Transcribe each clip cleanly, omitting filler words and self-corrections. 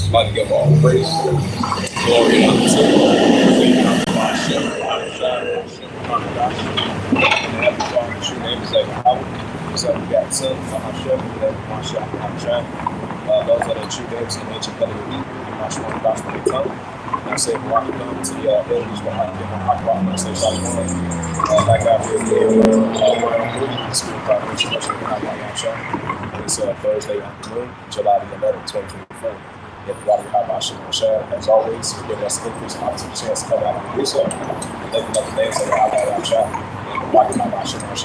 Somebody give all praise, glory, and honor to our shepherd, our child, our God. And the Heavenly Father, true name is Yahweh. So we got Son, our shepherd, our child, our child. Those are the true names in ancient covenant of evil, and not one gospel of the tongue. And I say, walk come to the elders, but I give my rock, and I say, Shalom. Like I did here, Round3 Street Ministry Teaching. And it's Thursday afternoon, July the 11th, 2024. Everybody, how about Shalom? As always, for giving us increased opportunity chance to come out and do so. Living up the names of the Almighty Child. And walking my Shalom. And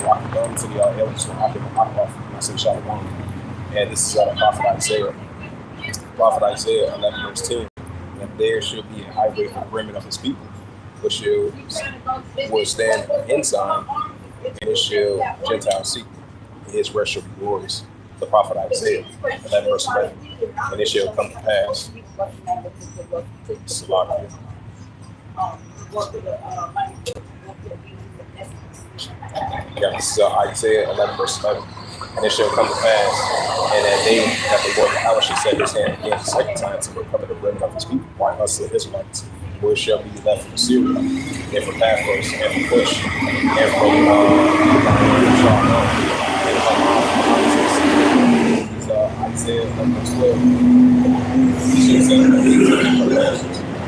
walking come to the elders, but I give my rock, and I say, Shalom. And this is the prophet Isaiah. Prophet Isaiah 11 verse 10. And there should be a highway for the remnant of his people, which will stand inside, and it shall Gentiles seek. His rest shall be glorious. The prophet Isaiah 11 verse 11. And it shall come to pass. This is Isaiah 11 verse 11. And it shall come to pass in that day that the Lord Yahweh shall set his hand again the second time to recover the remnant of his people, like us the Israelites, where it shall be left from Syria, and from Paphos, and from Cush, and from Isaiah 11 verse 12.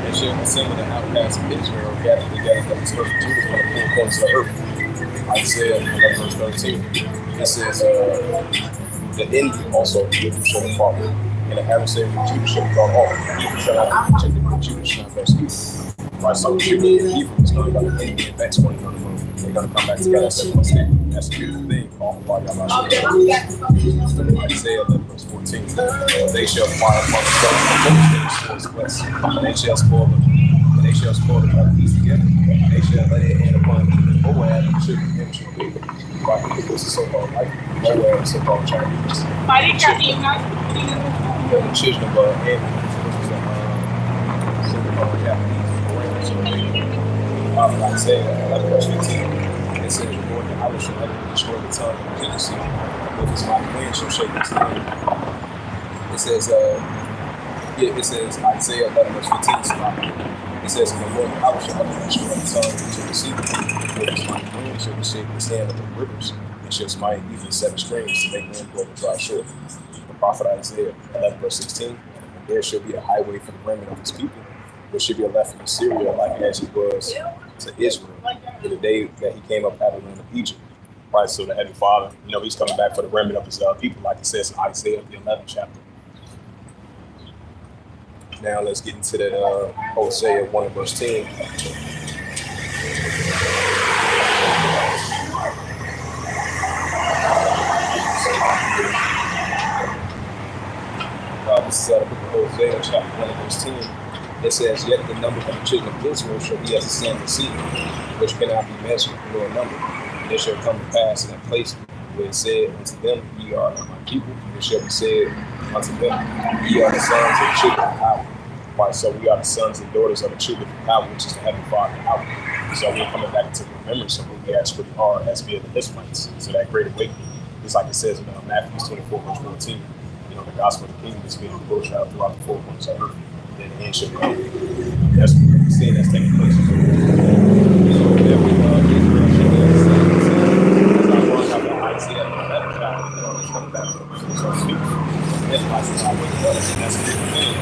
It shall assemble the outcasts of Israel, gather together the children of Judah from the four corners of the earth. Isaiah 11 verse 13. This is the envy also of Judah shall depart, and the adversary of Judah shall be brought off. Judah shall not be rejected, but Judah shall not persecute. Right, so Judah and evil is going to be envy and vex one another. They're going to come back together. That's a beautiful thing. All the Isaiah 11 verse 14. They shall fire upon the souls of the west, and they shall spoil them. And they shall spoil them by the east together. And they shall lay their hand upon Moab and children of Israel. Right, this is so-called like Moab, so-called Chinese. The children of so-called Japanese. Isaiah 11 verse 15. It says, the Lord Yahweh shall never destroy the tongue of the sea, but his mighty wind shall shake his hand. It says Isaiah 11 verse 15. It says, the Lord Yahweh shall never destroy the tongue of the sea, but his mighty wind shall shake his hand of the rivers, and shall smite even 7 streams to make men go to dry shore. The prophet Isaiah 11 verse 16. And there shall be a highway for the remnant of his people, which should be left from Syria, like as he was to Israel in the day that he came up out of the land of Egypt. Right, so the Heavenly Father, he's coming back for the remnant of his people, like it says in Isaiah the 11th chapter. Now let's get into that Hosea 1 verse 10. This is the book of Hosea chapter 1 verse 10. It says, yet the number of the children of Israel shall be as the sand of the sea, which cannot be measured nor numbered. And it shall come to pass in that place where it said unto them, ye are my people. And it shall be said unto them, ye are the sons of the children of power. Right, so we are the sons and daughters of the children of power, which is the Heavenly Father power. So we're coming back into the remembrance of who we actually are as being the Israelites. So that great awakening, just like it says in Matthew 24 verse 14, the gospel of the kingdom is being pushed out throughout the four corners of earth. Then the end shall be over. That's what we see that's taking place. So then we Israel should be the same. It's not going to have Isaiah and that child, it's coming back to the people. That's why it's not waking up. That's a different thing.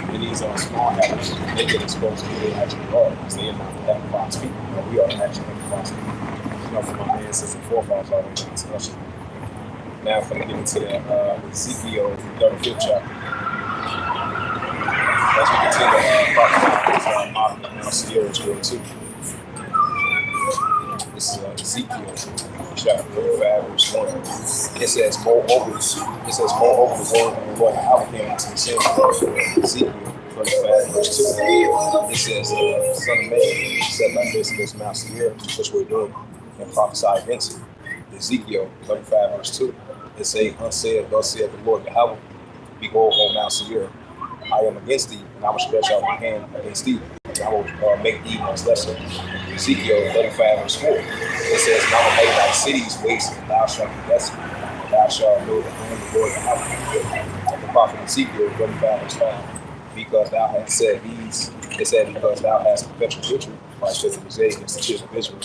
And these are small habits. They get exposed to who they actually are, because they are not the Heavenly Father's people. But we are actually Heavenly Father's people. From our ancestors and forefathers all the way down to us. Now I'm going to get into the Ezekiel 35th chapter. As we continue to talk about this model of Mount Seir as well too. This is Ezekiel chapter 35 verse 1. It says, moreover the word of the Lord Yahweh came to the same Ezekiel 35 verse 2. It says, son of man, said like this Mount Seir, which we're doing, and prophesy against it. Ezekiel 35 verse 2. It say, unsaid, thus saith the Lord Yahweh, behold, O Mount Seir, I am against thee, and I will stretch out my hand against thee, and I will make thee much lesser. Ezekiel 35 verse 4. It says, and I will make thy cities waste, and thou shalt be desolate, and thou shalt know that I am the Lord Yahweh. The prophet Ezekiel 35 verse 5. Because thou hast said these, it said, because thou hast perpetual victory, by children of Isaiah against the children of Israel,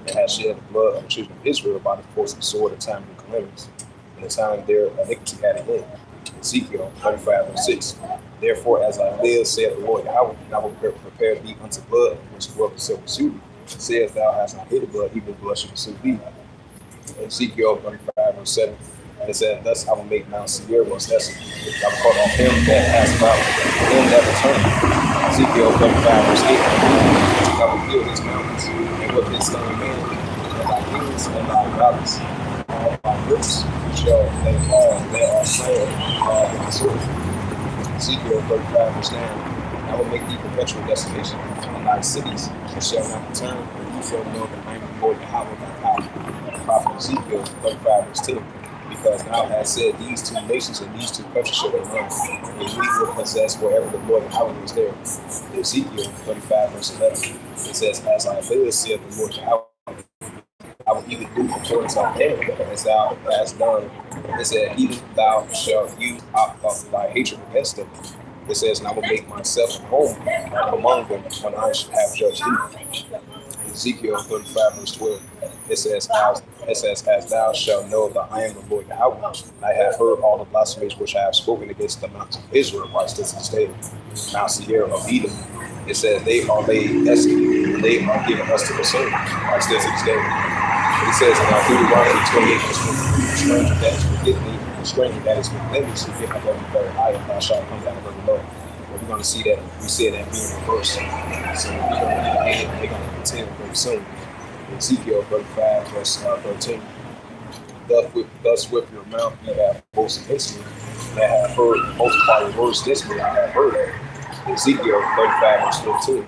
and hast shed the blood of the children of Israel by the force of the sword at the time of the calamities, and the time their iniquity had an end. Ezekiel 35 verse 6. Therefore, as I live, saith the Lord Yahweh, and I will prepare thee unto blood, which will pursue thee. Says thou hast not hated blood, even blood shall pursue thee. Ezekiel 35 verse 7. And it said, thus I will make Mount Seir most desolate. I will cut off him that has about him that returned. Ezekiel 35 verse 8. I will fill his mountains, and with his stone men, and thy hills, and thy valleys. All thy roots shall they fall, they are slain, with the sword. Ezekiel 35 verse 9. I will make thee perpetual desolation, and thy cities shall not return, and you shall know that I am the Lord Yahweh thy power. The prophet Ezekiel 35 verse 10. Because thou hast said, these two nations and these two countries shall they run, and we will possess wherever the Lord Yahweh is there. Ezekiel 35 verse 11. It says, as I live, saith the Lord Yahweh, I will even do according to thy as thou hast done. It said, even thou shalt use out of thy hatred against them. It says, and I will make myself home among them when I shall have judged thee. Ezekiel 35 verse 12. It says, as thou shalt know that I am the Lord Yahweh. I have heard all the blasphemies which I have spoken against the mountains of Israel. Watch this instead. Mount Seir of Edom. It says, they are laid escaped, and they are given us to the soul. Watch this instead. It says in Deuteronomy 28 verse 1, the stranger that is within me, the stranger that is within me, shall get above the very high, and thou shalt come down very low. We're going to see that, we see that being reversed. So we're going to continue very soon. Ezekiel 35 verse 13. Thus with your mouth you have boasted against me, and I have heard multiply your words against me, I have heard it. Ezekiel 35 verse 15.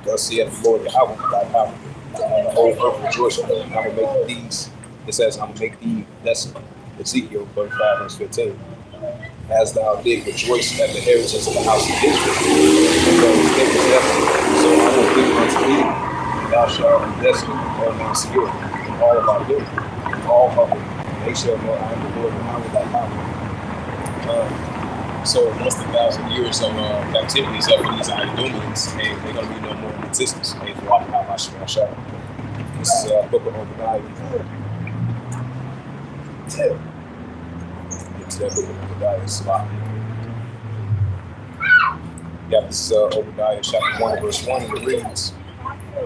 Thus saith the Lord Yahweh thy power, and the whole earth rejoicing, and I will make these, it says, I will make thee desolate. Ezekiel 35 verse 15. As thou did rejoice at the heritage of the house of Israel, so I will give unto thee, and thou shalt be desolate on Mount Seir, and all of our hills, and all of it, and they shall know I am the Lord Yahweh thy power. So once the 1,000 years of captivity is up for these Idumeans, and they're going to be no more in existence. And for all how much I shall. This is book of Obadiah. It's that book of Obadiah spot. Yeah, this is Obadiah chapter 1 verse 1, and it reads,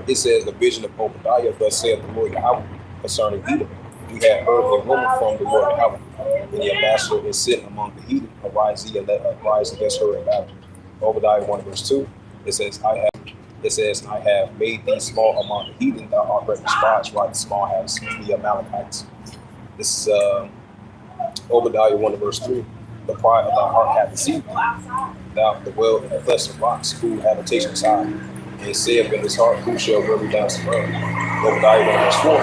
it says, the vision of Obadiah, thus saith the Lord Yahweh, concerning Edom. We had heard a rumor from the Lord Yahweh, and the ambassador is sitting among the heathen. Arise ye and let us rise against her in battle. Obadiah 1 verse 2. It says, I have made thee small among the heathen, thou art but despised, while the small has the Amalekites. This is Obadiah 1 verse 3. The pride of thy heart hath deceived thee. Thou the well in the pleasant rocks, who habitation is high. And saith in his heart, who shall wear me down to earth? Obadiah 1 verse 4.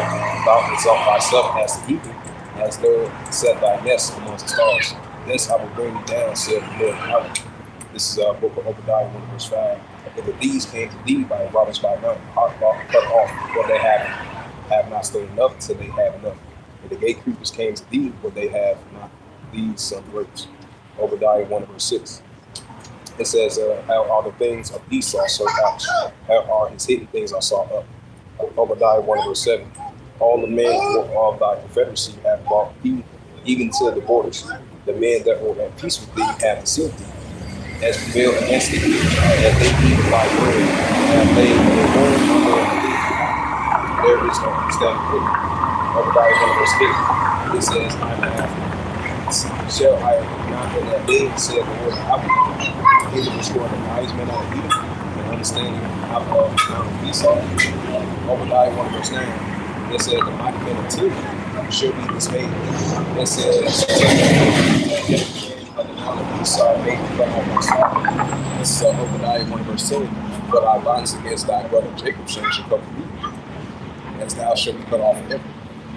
Thou exalt thyself as the eagle, as thou set thy nest amongst the stars. Thence I will bring thee down, saith the Lord Yahweh. This is book of Obadiah 1 verse 5. If the thieves came to thee by robbers by night, cut off what they have not stolen enough till they have enough. If the gatekeepers came to thee, what they have not these some grapes. Obadiah 1 verse 6. It says, how are the things of Esau sought out? How are his hidden things are sought up? Obadiah 1 verse 7. All the men of thy confederacy have brought thee even to the borders. The men that were at peace with thee have deceived thee, as prevailed against thee, that they eat thy bread, and laid their word under thee. There is no understanding with it. Obadiah 1 verse 8. It says, shall I not in that day, said the Lord Yahweh, he will destroy the wise men out of Edom, and understanding out of the mount of Esau. Obadiah 1 verse 9. It says, the mighty men of Tyre shall be dismayed. It says, of the mount of Esau made me come on my side. This is Obadiah 1 verse 10. But thy violence against thy brother Jacob shall come from thee, as thou shalt be cut off from heaven.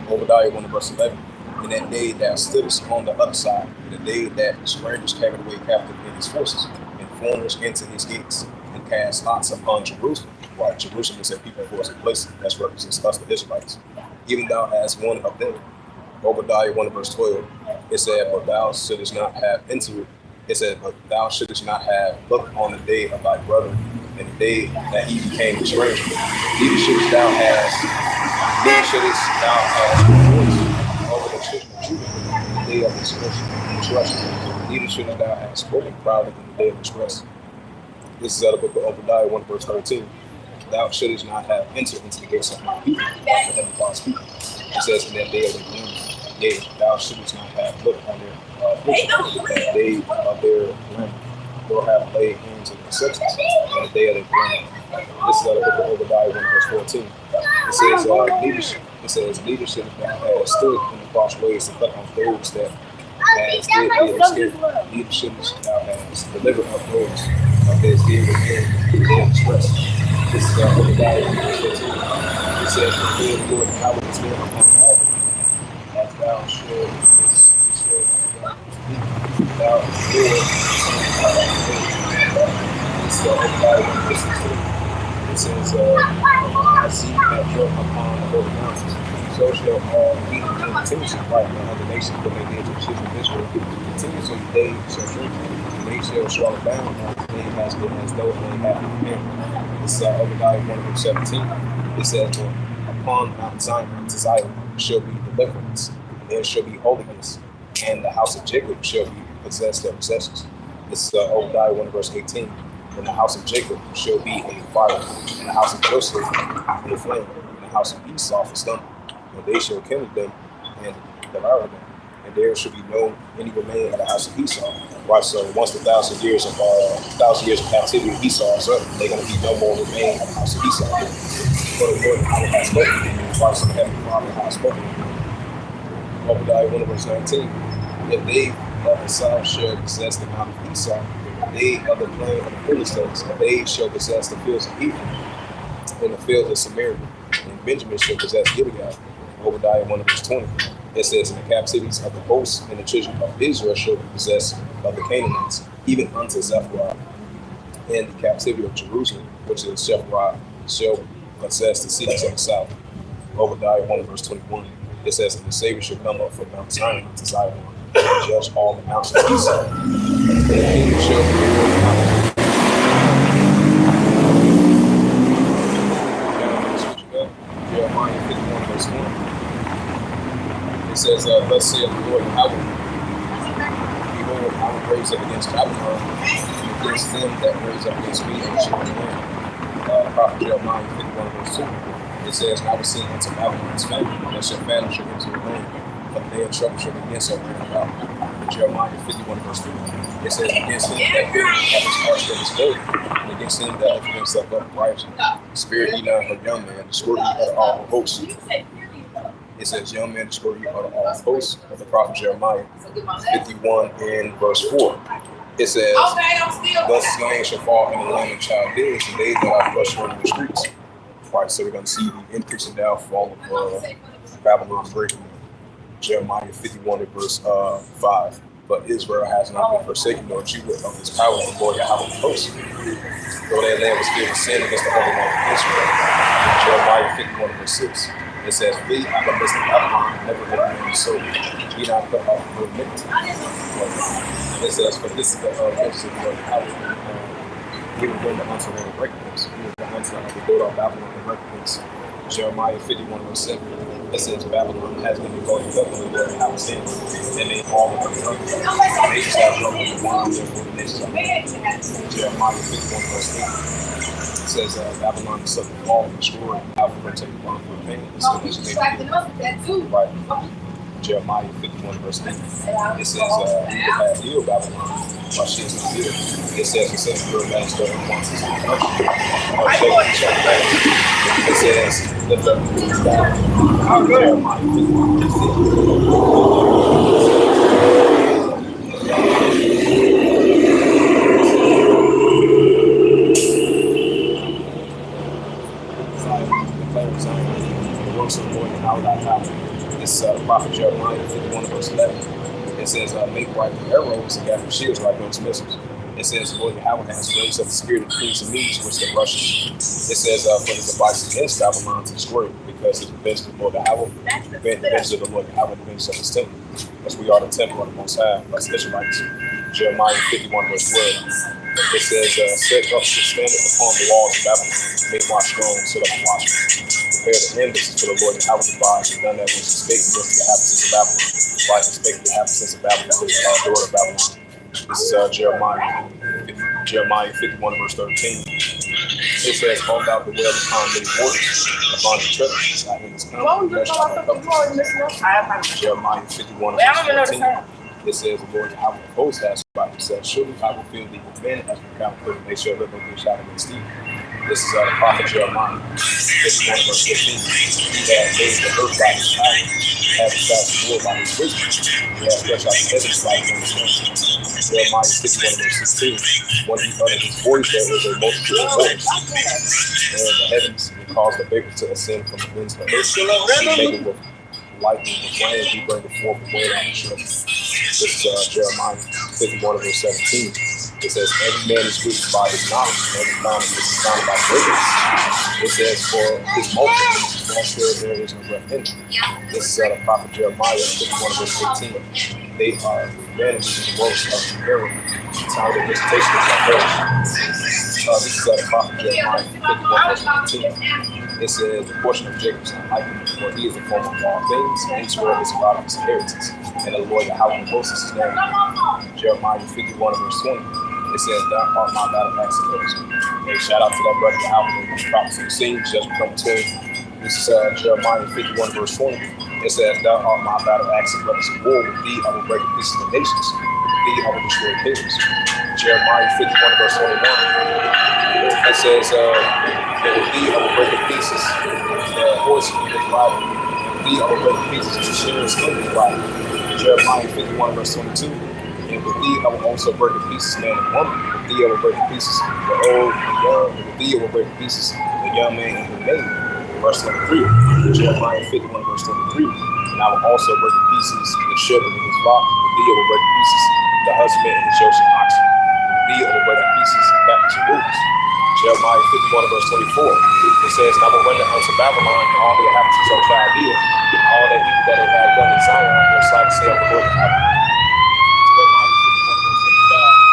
Obadiah 1 verse 11. In that day thou stoodest on the other side, in the day that the strangers carried away captive in his forces, and foreigners into his gates, and cast lots upon Jerusalem. While Jerusalem is a people for us in places, that represents us, the Israelites. Even thou as one of them. Obadiah 1 verse 12. It said, but thou shouldest not have entered. It said, but thou shouldest not have looked on the day of thy brother, and the day that he became a stranger. Neither shouldest thou have rejoiced over the children of Judah in the day of distress. Neither shouldest thou have spoken proudly in the day of distress. This is out of the book of Obadiah 1 verse 13. Thou shouldest not have entered into the gates of my people, like the heavenly Father's people. It says, in that day of the calamity, yea, thou shouldest not have looked on their affliction, that day of their calamity, nor have laid hands on their substance, in the day of their calamity. This is out of the book of Obadiah 1 verse 14. It says, neither shouldest thou have stood in the crossways to cut off those that as did escape. Neither shouldest thou have delivered up those of his dear in their distress. This is Obadiah 1 verse 15. It says, the fear of the Lord, how it is there upon all, as thou shouldest thou Lord, this is Obadiah 1 verse 16. It says, as he hath drunk upon the holy mountains, so shall all heathen do continuously right now other nations, but they did to the children of Israel. Continuously they shall drink, and they shall swallow down as they has been as though they had been prepared. This is Obadiah 1 verse 17. It says, upon Mount Zion shall be deliverance, and there shall be holiness, and the house of Jacob shall be possessed their possessions. This is Obadiah 1 verse 18. And the house of Jacob shall be a fire, and the house of Joseph a flame, and the house of Esau a stone. And they shall kindle them and devour them. And there shall be no any remain of the house of Esau. Right, so once the 1,000 years of captivity of Esau is up, they're going to be no more remain of the house of Esau. For the Lord has spoken. Right, so the heavenly Father has spoken. Obadiah 1 verse 19. If they of the south shall possess the mount of Esau, they of the plain of the Philistines, and they shall possess the fields of Ephraim, and the fields of Samaria, and Benjamin shall possess Gilead. Obadiah 1 verse 20. It says, in the captivities of the hosts and the children of Israel shall be possessed of the Canaanites, even unto Zephyrah. And the captivity of Jerusalem, which is Zephyrah, shall possess the cities of the south. Obadiah 1 verse 21. It says, and the Savior shall come up from Mount Zion to Zion, and judge all the mountains of Esau. And the kingdom shall be ruled. Jeremiah 51 verse 1. It says, thus saith the Lord, behold, I will raise up against Babylon, and against them that raise up against me, and shall be land. Prophet Jeremiah 51 verse 2. It says, and I will send unto Babylon's family, and shall famine shall enter the land. But the day of trouble shall be against her round about. Jeremiah 51 verse 3. It says, against him that hath his heart that is gold, and against him that hath himself up righteous. Spirit ye not her young man, destroy ye out of all hosts. It says, young man, destroy ye out of all hosts of the prophet Jeremiah 51 and verse 4. It says, thus slain shall fall in the land of Chaldeans, and they that are rushed in the streets. Right, so we're going to see the increase and downfall of Babylon's breaking. Jeremiah 51 and verse 5. But Israel has not been forsaken, nor Judah of his power, the Lord Yahweh of hosts. Though their land was filled with sin against the Holy One of Israel. Jeremiah 51 verse 6. It says, flee out of the midst of Babylon, and never let me so. Be not cut off for iniquity. It says, for this is the vengeance of the Lord Yahweh. He will bring the unto their recompense. He will bring unto the daughter of Babylon the recompense. Jeremiah 51 verse 7. It says, Babylon has been devoted up to the Lord Yahweh sins, and they all of them drunk. They shall drunk with the wine, therefore the nations are made. Jeremiah 51 verse 8. It says, Babylon is suffered fall and destroyed, Alpha take the bond for pain, and so that they may be right. Jeremiah 51 verse 8. It says, we have healed Babylon, while she is not here. It says, the same girl that is still in one season of country. It says, lift up the knees down. Jeremiah 51 verse 8. The works of the Lord and how that happened. This prophet Jeremiah 51 verse 11. It says, make right the arrows and gather shields like those missiles. It says, Lord Yahweh has raised up the spirit of kings and medes which they rush. It says, for the device against Babylon to destroy it, because it's the vengeance of the Lord Yahweh, the vengeance of the Lord Yahweh, the vengeance of his temple. as we are the temple of the Most High, as Israelites. Jeremiah 51 verse 12. It says, set up the standard upon the walls of Babylon, make my strong, set up a watchman. Prepare the ambush for the Lord and Howard devised, and done that which is spake against the inhabitants of Babylon. Right, spake the inhabitants of Babylon, daughter of Babylon. This is Jeremiah 51 verse 13. It says, hold out the well upon many waters, upon the churches, I hear this come, Jeremiah 51 verse 13. It says, the Lord Yahweh of hosts has about himself, surely I will fill thee with men as we count for them, they shall live over the shadow against thee. This is the prophet Jeremiah 51 verse 15. He that made the earth by his power, has established the world by his wisdom, he has stretched out the heavens by his understanding. Jeremiah 51 verse 16. When he uttered his voice, there is a multitude of waters, and the heavens, he caused the vapor to ascend from the winds of the earth. He made it with lightning, with rain, he burned it forth with wind on the shore. This is Jeremiah 51 verse 17. It says, every man is rich by his knowledge, and every fountain is founded by greatness. It says, for his multitude, there is no breath in it. This is the prophet Jeremiah 51 verse 15. They are vanity in the works of the error. Time of visitation is like perish. This is the prophet Jeremiah 51 verse 19. It says, the portion of Jacob is not like him, for he is the form of all things, and Israel is the God of his inheritance. And the Lord Yahweh of hosts is his name. Jeremiah 51 verse 20. It says, thou art my battle axe and hedges. Hey, shout out to that brother Yahweh, the prophet of the scene, just become between. This is Jeremiah 51 verse 20. It says, thou art my battle axe and weapons of war. With thee I will break the pieces of the nations. With thee I will destroy kingdoms. Jeremiah 51 verse 21. It says, with thee I will break the pieces the horse and his rider. With thee I will break the pieces of the shearers and his rider. Jeremiah 51 verse 22. And with thee I will also break the pieces man and woman. With thee I will break the pieces the old and young. And with thee I will break the pieces the young man and the maiden. Verse 23. Jeremiah 51 verse 23. And I will also break the pieces the shepherd and his flock. With thee I will break the pieces the husband and his yoke and oxen. With thee I will break the pieces the captains and rulers. Jeremiah 51 verse 24. It says, and I will render unto Babylon and all the inhabitants of Chaldea, all that evil that they have done in Zion, their sight to say of the Lord of heaven. Jeremiah 51 verse 25.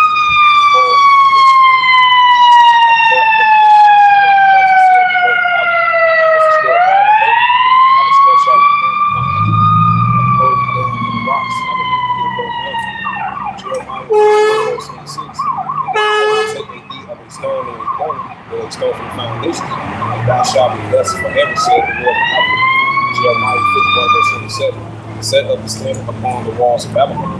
Stone from the foundation, and thou shalt be blessed forever, said the Lord of heaven. Jeremiah 51 verse 27. Set up the standard upon the walls of Babylon.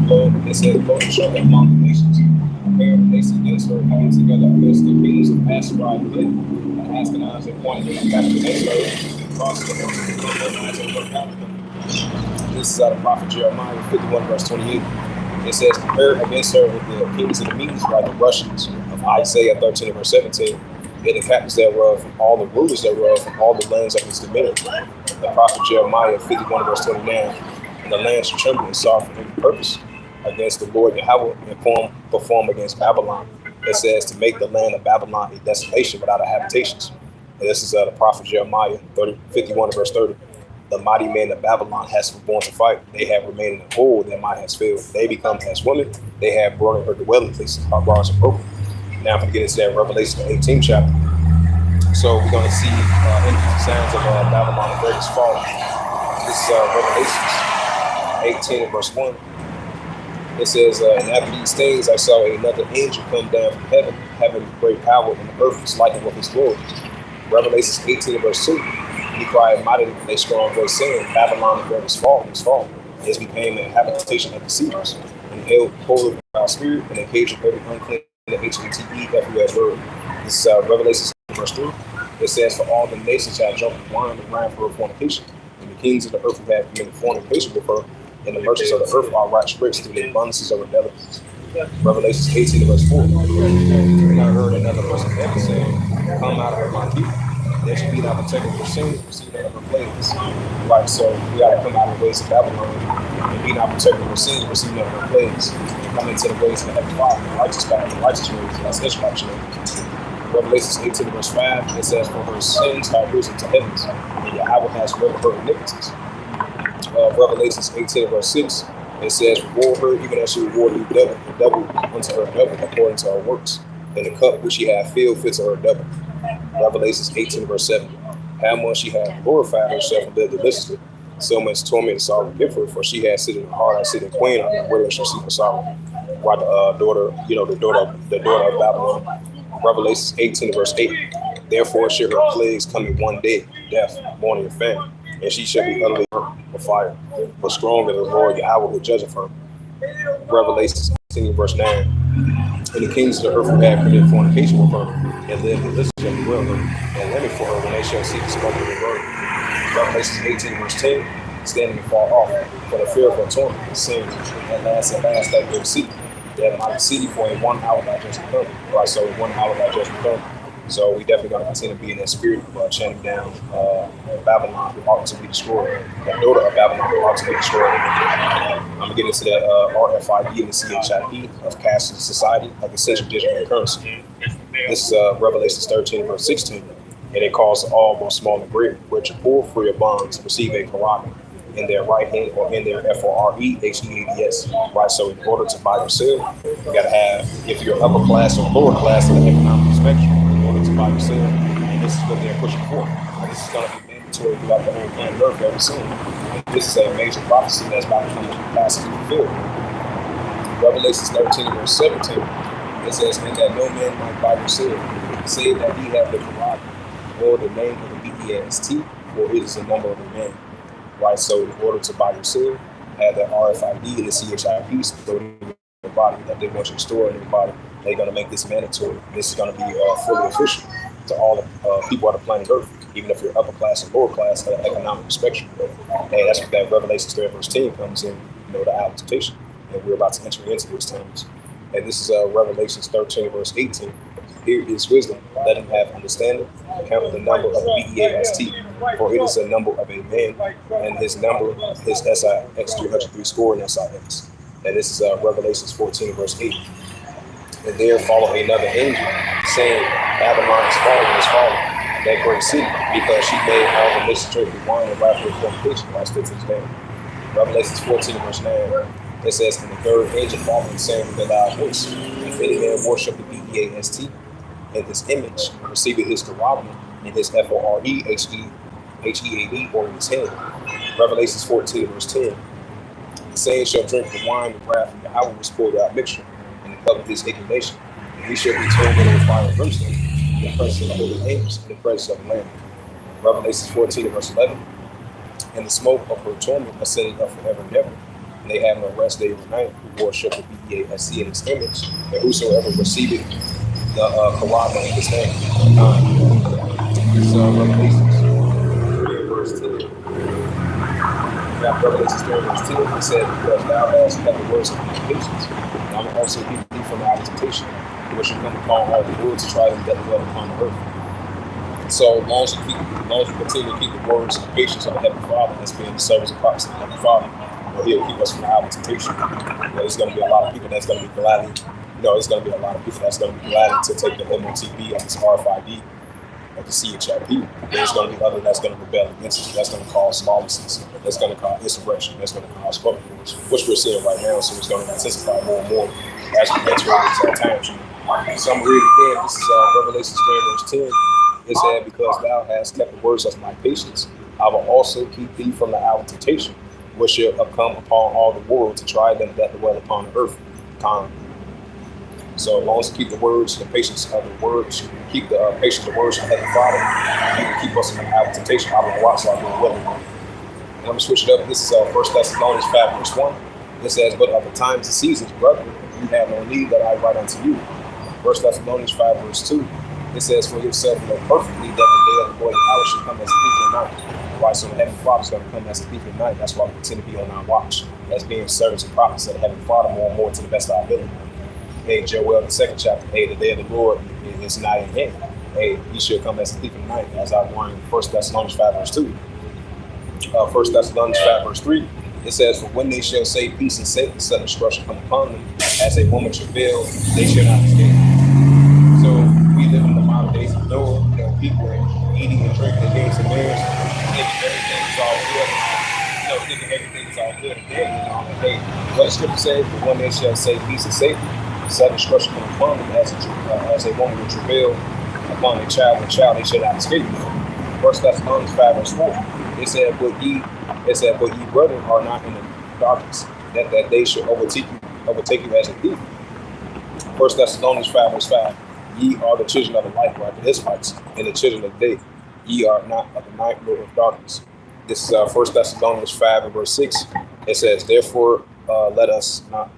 Lord, it says, Lord, show them among the nations. Prepare the nations against her, coming together against the kings of Asherah and Gid, and Ashkenaz and pointed them back against her, across the north. This is out of prophet Jeremiah 51 verse 28. It says, prepare against her with the kings of the Medes, like the Russians, of Isaiah 13 verse 17, and the captains thereof, and all the rulers thereof, and all the lands of his dominion. The prophet Jeremiah 51 verse 29, and the land shall tremble and sorrow for every purpose against the Lord Yahweh, and perform against Babylon. It says to make the land of Babylon a desolation without a habitations. And this is the prophet Jeremiah 51 verse 30. The mighty men of Babylon has forborne to fight. They have remained in the hole, their might has failed. They become as women. They have broken her dwelling places. Her bars are broken. Now I'm going to get into that Revelation 18 chapter. So we're going to see signs of Babylon the Great is falling. This is Revelation 18 verse 1. It says, and after these things I saw another angel come down from heaven, having great power, and the earth was lightened with his glory. Revelation 18 verse 2. He cried mightily with a strong voice, saying, Babylon the Great is fallen, It became a habitation of deceivers, and held hold of our spirit, and engaged in every unclean the HATE everywhere word. This is Revelation verse 3. It says, for all the nations shall drunk wine and wine for her fornication, and the kings of the earth who have committed fornication with her, and the merchants of the earth are right rich through the abundances of her delicacies. Revelation 18 verse 4. And I heard another voice of heaven saying, come out of her, my people. There should be not protected for sin, receive none of her plagues. Right, so we gotta come out of the ways of Babylon and be not protected for sin, receive none of her plagues. Come into the ways of the heavenly Father, the righteous path, the righteous ways, that's Israelite ways. Revelation 18 verse 5, it says, for her sins have risen to heavens, and Yahweh has remembered her iniquities. Revelations 18 verse 6, it says, reward her even as she rewarded you double unto her double according to her works, and the cup which she hath filled fits to her double. Revelations 18 verse 7, how much she hath glorified herself and lived deliciously, so much torment and sorrow give her, for she hath sit in the heart, I sit in queen, where shall see the sorrow. While the daughter of Babylon. Revelations 18 verse 8, therefore shall her plagues come in one day, death, mourning, and famine, and she shall be utterly burnt with fire, but stronger than the Lord Yahweh will judge of her. Revelations 18 verse 9, and the kings of the earth will have committed fornication with her, and live in this shall dwell her, and lament for her when they shall see the smoke of the word. Revelations 18 verse 10, standing afar off, for the fear of her torment, saying, at last that great city, that mighty city, for in 1 hour thy judgment come. Right, so in 1 hour thy judgment come. So we definitely going to continue to be in that spirit of chanting down Babylon, who ought to be destroyed. The daughter of Babylon, who ought to be destroyed. I'm going to get into that RFID and the CHIP of caste and society, like essential digital currency. This is Revelation 13, verse 16. And it calls all, both small and great, rich or poor, free or bonds, receive a Quran in their right hand or in their FOREHEADS. Right, so in order to buy or sell, you got to have, if you're upper class or lower class in the economic spectrum, in order to buy or sell, and this is what they're pushing for. And this is going to be mandatory throughout the whole planet Earth very soon. And this is a major prophecy that's about to come to pass and fulfilled. Revelation 13, verse 17, it says, and that no man might buy or sell, save that he have the Quran or the name of the BEST, for it is the number of a man. Right, so in order to buy or sell, have that RFID and the CHIP stored in your body that they want you to store in your body. They're going to make this mandatory. This is going to be fully official to all the people on the planet Earth, even if you're upper class or lower class at an economic spectrum. And that's what that Revelation 3 verse 10 comes in, the hour of temptation. And we're about to enter into those times. And this is Revelation 13 verse 18. Here is wisdom, let him have understanding, count the number of BEAST, for it is a number of a man, and his number is SIX 303 score and SIX. And this is Revelation 14 verse 8. And there followed another angel, saying, Babylon is fallen, that great city, because she made all the nations drink the wine and wrath of fornication, while stood to this day. Revelation 14 verse 9. It says, and the third angel following, saying with a loud voice, if any man worship the BEAST, in his image, receiving his Quran in his FOREHEAD or in his hand. Revelations 14 verse 10. The same shall drink the wine of wrath of Yahweh was poured out mixture in the cup of his indignation, and he shall be turned into a fire and brimstone in the presence of the holy angels, in the presence of the Lamb. Revelations 14 verse 11. And the smoke of her torment ascended up forever and ever. And they have no rest day or night who worship the BEAST in his image, and whosoever receiveth the Quran in his name. This is Revelations 3 verse 10. Revelations 3 verse 10, it said, because thou hast kept the words of my patience, and I will also keep thee from thy temptation, which shall come upon all the world to try them that dwell upon the earth. So as long as we continue to keep the words and the patience of the Heavenly Father, that's being the service of Christ of the Heavenly Father, he'll keep us from our temptation. There's going to be a lot of people that's going to be gladly, there's going to be a lot of people that's going to be glad to take the MOTB of this RFID or the CHIP. There's going to be others that's going to rebel against it. That's going to cause lawlessness. That's going to cause insurrection. That's going to cause public wars, which we're seeing right now. So it's going to intensify more and more as we enter into times. So I'm reading again. This is Revelation 3 verse 10. It said, because thou hast kept the words of my patience, I will also keep thee from the hour of temptation, which shall come upon all the world to try them that dwell upon the earth. So as long as we keep the words, the patience of the words, keep the patience of the words of the Heavenly Father, He will keep us from the hour of temptation. I will watch like we're willing. And I'm going to switch it up. This is 1 Thessalonians 5 verse 1. It says, but of the times and seasons, brethren, you have no need that I write unto you. 1 Thessalonians 5 verse 2. It says, for yourself know perfectly that the day of the Lord Yahweh should come as a thief in the night. Right, so the Heavenly Father is going to come as a thief in the night. That's why we continue to be on our watch, as being servants and prophets of the Heavenly Father more and more to the best of our ability. Hey, Joel, the 2nd chapter, hey, the day of the Lord is nigh at hand. Hey, he should come as a thief in the night, as outlined in 1 Thessalonians 5 verse 2. 1 Thessalonians 5 verse 3, it says, for when they shall say peace and safety, sudden destruction come upon them, as a woman travail, they shall not escape. So we live in the modern days of Noah, people eating and drinking against the bears, thinking everything is all good. thinking everything is all good and bad, like, hey, what the scripture says, but one they shall say peace and safety, sudden destruction come upon them as a woman would travail upon a child, and child they shall not escape. 1 Thessalonians 5 verse 4. It said, but ye brethren are not in the darkness, that day should overtake you as a thief. 1 Thessalonians 5 verse 5. Ye are the children of the light, right? The Israelites, and the children of the day. Ye are not of the night nor of darkness. This is 1 Thessalonians 5 and verse 6. It says, therefore let us not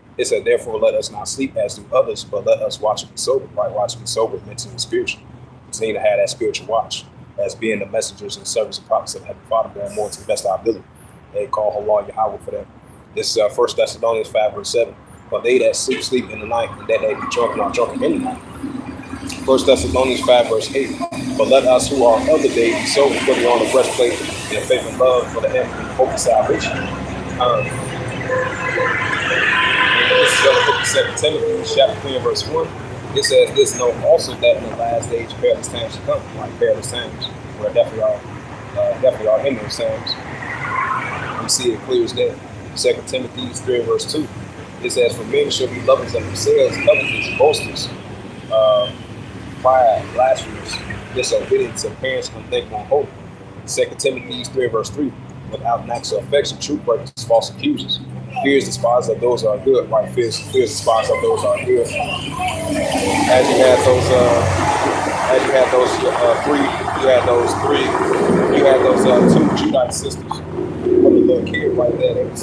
sleep as do others, but let us watch and be sober, right? Watch and be sober, mentally and spiritually. Continue to have that spiritual watch as being the messengers and servants and prophets of the Heavenly Father, going more to the best of our ability. They call Allah Yahweh for that. This is 1 Thessalonians 5 verse 7. But they that sleep in the night, and that they be drunk, not drunk in the night. 1 Thessalonians 5 verse 8. But let us who are of the day be sober, putting on the breastplate and the faith and love for the end and the hope of salvation. This is 2 Timothy chapter 3 and verse 1. It says, this know also that in the last days perilous times shall come, like perilous times. We're definitely are in those times. We see it clear as day. 2 Timothy 3 verse 2. It says, for men shall be lovers of themselves, covetous, boasters, pride, blasphemers, disobedient to parents, unthankful and holy. 2 Timothy 3 verse 3. Without acts of affection, truth breakers, false accusers. Fears despise of those that are good, right? Fears despise of those that are good. As you had those two Judite sisters. When the little kid right there, they was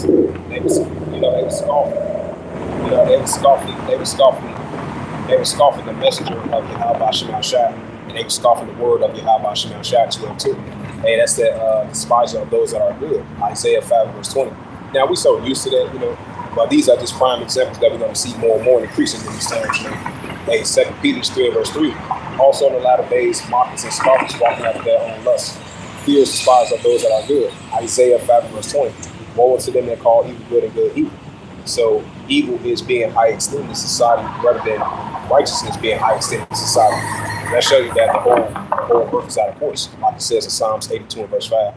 scoffing the messenger of Yahweh Shema Shai, and they were scoffing the word of Yahweh Shema Shai to them too. Hey, that's the despising of those that are good. Isaiah 5 verse 20. Now we so used to that, but these are just prime examples that we're going to see more and more increasing in these times. Hey, 2 Peter 3 verse 3. Also in the latter days, mockers and scoffers walking after their own lusts. Fears despise of those that are good. Isaiah 5 verse 20. Woe to them that call evil good and good evil. So evil is being high esteemed in society rather than righteousness being high esteemed in society. That shows you that the whole earth is out of course, like it says in Psalms 82 and verse 5,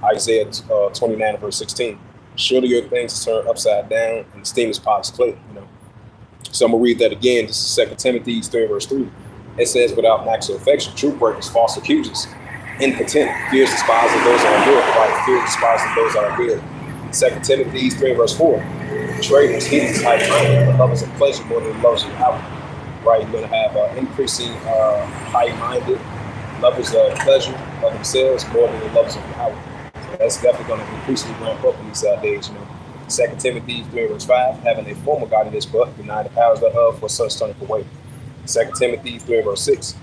Isaiah 29 and verse 16. Surely your things are turned upside down, and the steam is polished clay. So I'm gonna read that again. This is 2 Timothy 3 verse 3. It says, without acts of affection, truth breakers, false accusers, impotent, fears despise of those that are good, right? Fears despise of those that are good. 2 Timothy 3 verse 4. Traitors, heathens, high-minded, lovers of pleasure more than lovers of power. Right, you're gonna have increasing high-minded lovers of pleasure of themselves more than the lovers of power. So that's definitely going to increasingly ramp up in these days. 2 Timothy 3 verse 5, having a formal godliness, but deny the powers thereof for such turneth away. 2 Timothy 3 verse 6.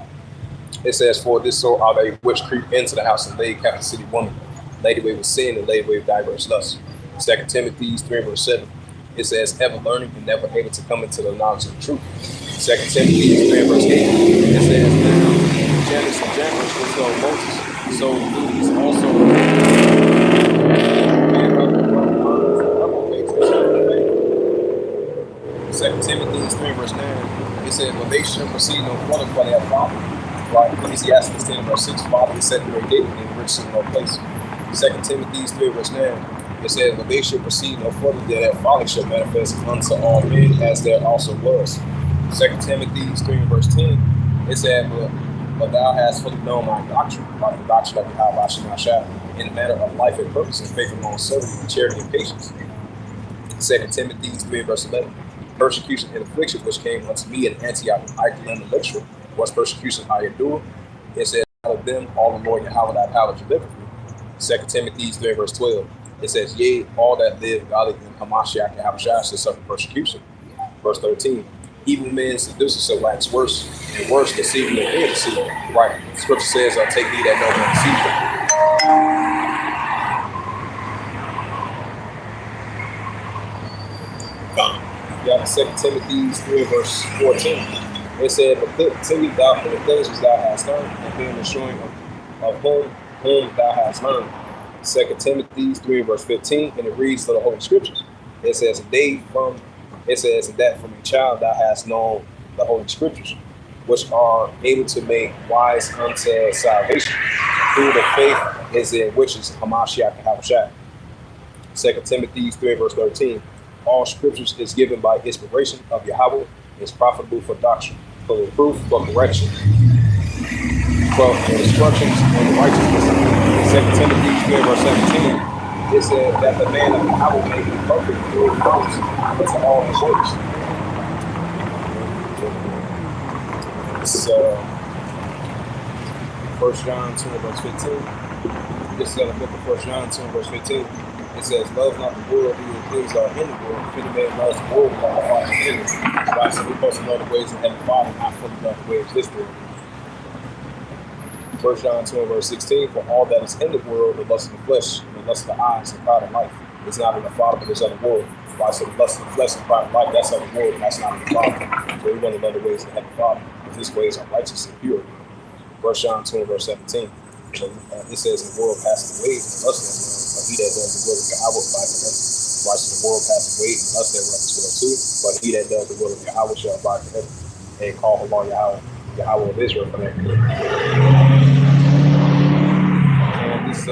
It says, for this sort are they which creep into the house and laid captive city woman, laid away with sin and laid away with diverse lusts. 2 Timothy 3 verse 7. It says, ever learning and never able to come into the knowledge of the truth. 2 Timothy 3 verse 8. It says, Janus and Jambres was so Moses, so these also 2 Timothy 3 verse 9. It says, well, they should proceed no further for their father. Right? Ecclesiastes 10 verse 6. Father is set to their and rich in no place. 2 Timothy 3 verse 9. It says, but they should proceed no further, that their folly shall manifest unto all men, as there also was. 2 Timothy 3 verse 10. It said, but thou hast fully known my doctrine, like the doctrine of Yahweh Shema Shai, in the matter of life and purpose, and faith and long service, and charity and patience. 2 Timothy 3 verse 11. Persecution and affliction which came unto me in Antioch, Iconium, and Lystra, was persecution I endured. It says, out of them all the Lord Yahweh thy power delivered me. 2 Timothy 3 verse 12. It says, yea, all that live godly in Hamashiach and Habashah shall suffer persecution. Verse 13. Evil men seducers shall wax worse and worse, deceiving and being deceived. Right. Scripture says, take heed that no man deceive you. Yeah, 2 Timothy 3 verse 14. It said, but continue thou in the things which thou hast learned, and being assuring of whom thou hast learned. 2 Timothy 3 verse 15, and it reads to the Holy Scriptures. It says, that from a child thou hast known the Holy Scriptures, which are able to make wise unto salvation, through the faith is in which is Hamashiach and Habashah. 2 Timothy 3 verse 13. All scriptures is given by inspiration of Yahweh, is profitable for doctrine, for reproof, for correction, for instructions in righteousness. 2 Timothy 3 verse 17. It says that the man of Yahweh may be perfect, through promise, unto all his works. It's 1 John 2 verse 15. This is the book of 1 John 2 verse 15. It says, love not the world, either things are in the world. If any man loves the world, all the heart is in it. Right? So we're supposed to know the ways of Heavenly Father, not fully know the ways of this world. 1 John 2 verse 16, for all that is in the world, the lust of the flesh, and the lust of the eyes, and pride of life, is not in the Father, but is of the world. Right? So the lust of the flesh and pride of life, that's of the world, and that's not in the Father. So we want to know the ways of Heavenly Father, because His ways are righteous and pure. 1 John 2 verse 17. So, it says the world passes away and lust thereof, but he that does the will of Yahweh abide forever. Right, so the world passes away and lust thereof as well too, but he that does the will of Yahweh shall abide forever. And call upon Yahweh of Israel for that. And this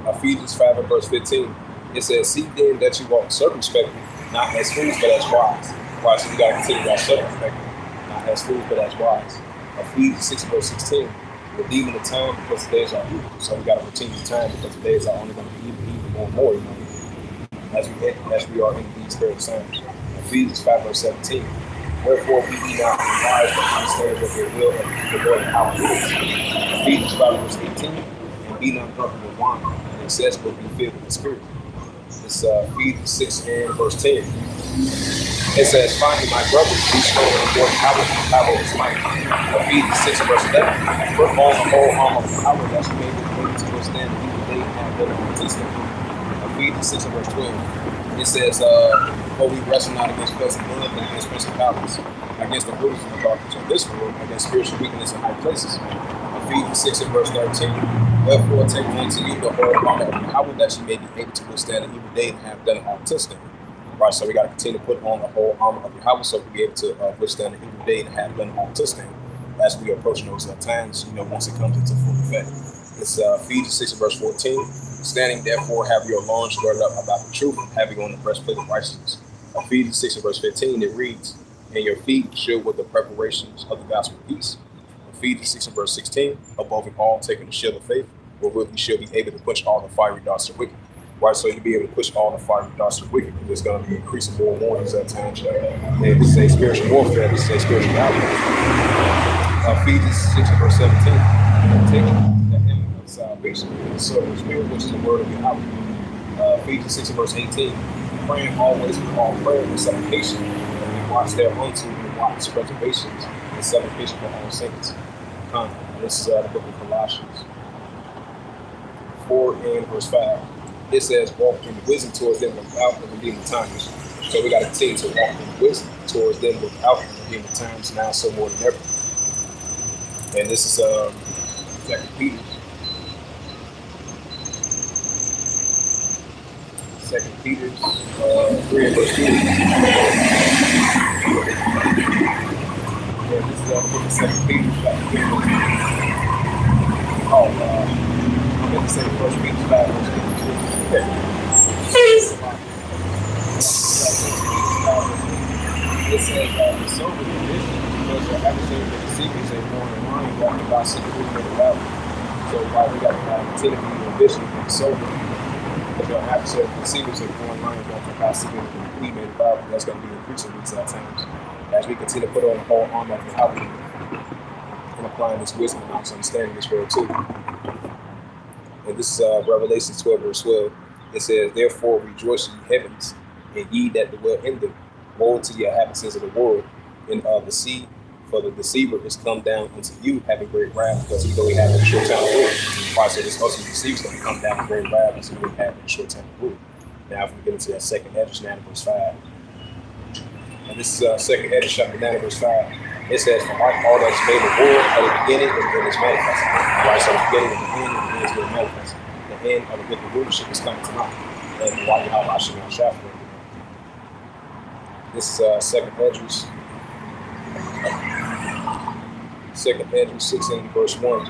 Ephesians 5 and verse 15. It says, see then that you walk circumspectly, not as fools, but as wise. Right, so we got to continue that circumspectly. Not as fools, but as wise. Ephesians 6 verse 16. Redeeming the time because the days are evil. So we got to continue the time because the days are only going to be even more and more, you know, as we are in these third times. Ephesians 5 verse 17. Wherefore be ye not wise, but understand what your will of the Lord and how it is. Ephesians 5 verse 18. And be not drunk with wine, and excess, but be filled with the Spirit. It's Ephesians 6 and verse 10. It says, finally, my brothers, be strong in the Lord, power is might. Ephesians 6 verse 11. Put on the whole armor of power that you may be able to withstand the evil day and have better resistance. Ephesians 6 verse 12. It says, for we wrestle not against flesh and blood, but against principalities, against the rulers of the darkness of this world, against spiritual weakness in high places. Ephesians 6 and verse 13. Wherefore take unto you the whole armor of power that you may be able to withstand the evil day and have done all to stand. Right, so we got to continue to put on the whole armor of Yahweh so we'll be able to withstand the evil day and have done all to stand as we approach those times, you know, once it comes into full effect. It's Ephesians 6 verse 14. Standing therefore have your loins girded up about the truth, having on the breastplate of righteousness. Ephesians 6 verse 15, it reads, and your feet shod with the preparations of the gospel of peace. Ephesians 6 verse 16, above it all taking the shield of faith, wherewith we shall be able to quench all the fiery darts of wicked. Right, so you'll be able to push all the fiery darts of wicked. There's going to be increasing more warnings at times. This is a spiritual warfare. This is a spiritual battle. Ephesians 6 verse 17. Take the helmet of salvation, the sword of the Spirit, which is the word of Yahweh. Ephesians 6 verse 18. Praying always with all prayer and supplication, and watch thereunto and watch preservations and supplication for all saints. This is the book of Colossians 4 and verse 5. It says, walk in wisdom towards them without the redeeming times. So we got to continue to walk in wisdom towards them without the redeeming times, now so more than ever. And this is 2 Peter. 2 Peter 3 and verse 2. Yeah, this is the book of 2 Peter, chapter 3 and verse 2. I'm going to say 1 Peter 5 verse 2. It says, the sober condition, because your adversary for the secrets and born in mind, walking by secretly in the valley. So why we got to continue to be in vision and sober, because your adversary for the secrets and born in mind, walking by secretly in the valley. That's going to be increasing these times as we continue to put on the whole armor of Yahweh and applying this wisdom and understanding this word too. And this is Revelation 12 verse 12. It says, therefore rejoice ye heavens, and ye that dwell in them. Woe to ye inhabitants of the world and of the sea, for the deceiver is come down unto you, having great wrath, because he only have a short time of rule. Right, so this ultimate deceiver is going to come down with great wrath, because he only have a short time of rule. Now, if we get into that second hedges, 9 verse 5. And this is second hedges, chapter 9 verse 5. It says, for like all that's made the world at the beginning and then is manifested. Right, so the beginning and the end and then is being manifested. The end of the wicked rulership is coming tonight. And why you have Hashem on Shaffer. This is second Hedges. Second Hedges 6 and verse 1.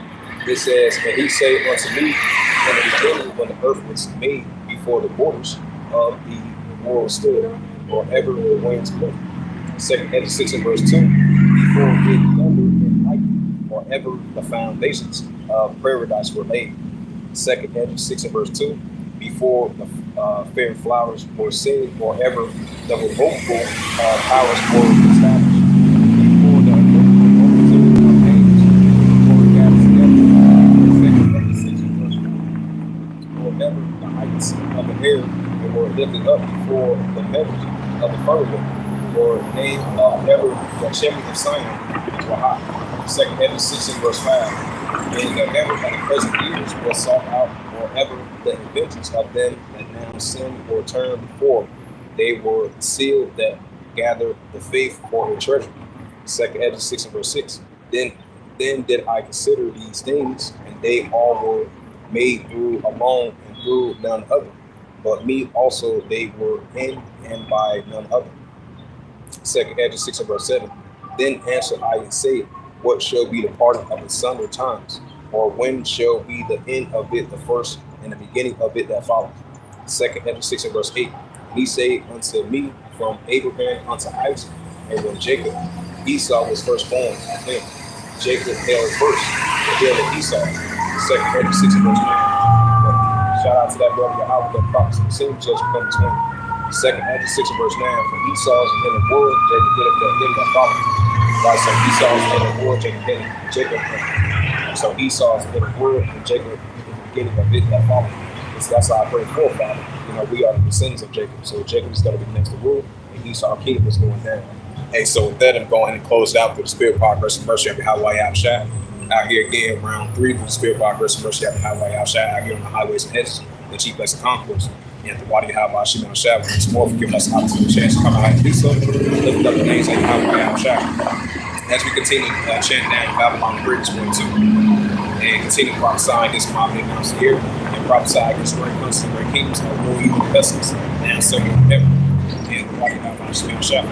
It says, and he said unto me, in the beginning when the earth was made, before the borders of the world stood, or ever the winds blew. Second Edge 6 and verse 2, before it thundered and lightning, or ever the foundations of paradise were laid. Second Edge 6 and verse 2, before the fair flowers were seen, or ever the removable powers were established. Before the multitude of angels were gathered together. Second Edge 6 and verse 4, or ever the heights of the air were lifted up before the heavens of the firmament, or named ever the chimney of Zion were high. Second Edge 6 and verse 5, and the ever of the present years was sought out, or ever the adventures of them that now sin or turn before they were sealed that gather the faith for a treasure. Second Edge 6 and verse 6. Then did I consider these things, and they all were made through alone and through none other. But me also they were in and by none other. Second Edge 6 and verse 7. Then answered I and said, what shall be the parting of the sundry times? Or when shall be the end of it, the first and the beginning of it that followeth? Second Edge 6 and verse 8. And he said unto me, from Abraham unto Isaac, and when Jacob, Esau was firstborn of him, Jacob held first, the hill of Esau. Second Edge 6 and verse 9. Shout out to that brother Yahweh that prophets and sin just come between. Second Edge 6 and verse 9. For Esau's in the world, Jacob did it that him that followed. Right, so Esau's in the world, Jacob so Esau's in the world, and Jacob in the beginning of it that followed. So that's how I pray for, Father. You know, we are the descendants of Jacob. So Jacob is going to be next to rule, and Esau's kingdom is going down. Hey, so with that, I'm going and close out through the Spirit, power, grace, and mercy of Yahweh Yahushua. Out here again, round 3 through the Spirit, power, grace, and mercy of Yahweh Yahushua. Out here on the highways and hedges, the chief place of concourse. And the body of Yahweh Yahushua. Once more for giving us an opportunity chance to come out and do so. Lift up the names of Yahweh Yahushua. As we continue chanting down Babylon the Great is going to, and continue prophesying against Mohammed announced here, and prophesy against great countries and great kingdoms, and rule evil pestilence, and so on heaven. And the body of Yahweh Yahushua.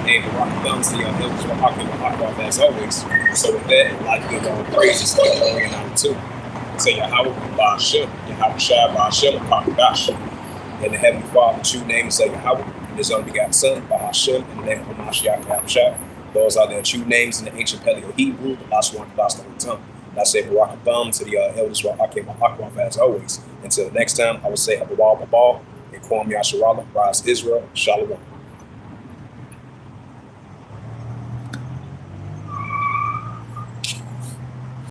And the rock thumbs the hills will hock off as always. So with that, I'd like to give all praises to the glory and honor too. Say Yahweh Ba'ashem, Yahweh Shai Ba'ashem, Pakadash. And the Heavenly Father, true name is Yahweh, and His only begotten Son, Ba'ashem, in the name of Mashiach Yahushua. Those are their true names in the ancient Paleo Hebrew, the last one, the last tongue. And I say Barak Abam to the elders, Akim as always. Until next time, I will say Habawal Babal, and Kwam Yasharala, Rise Israel, Shalom.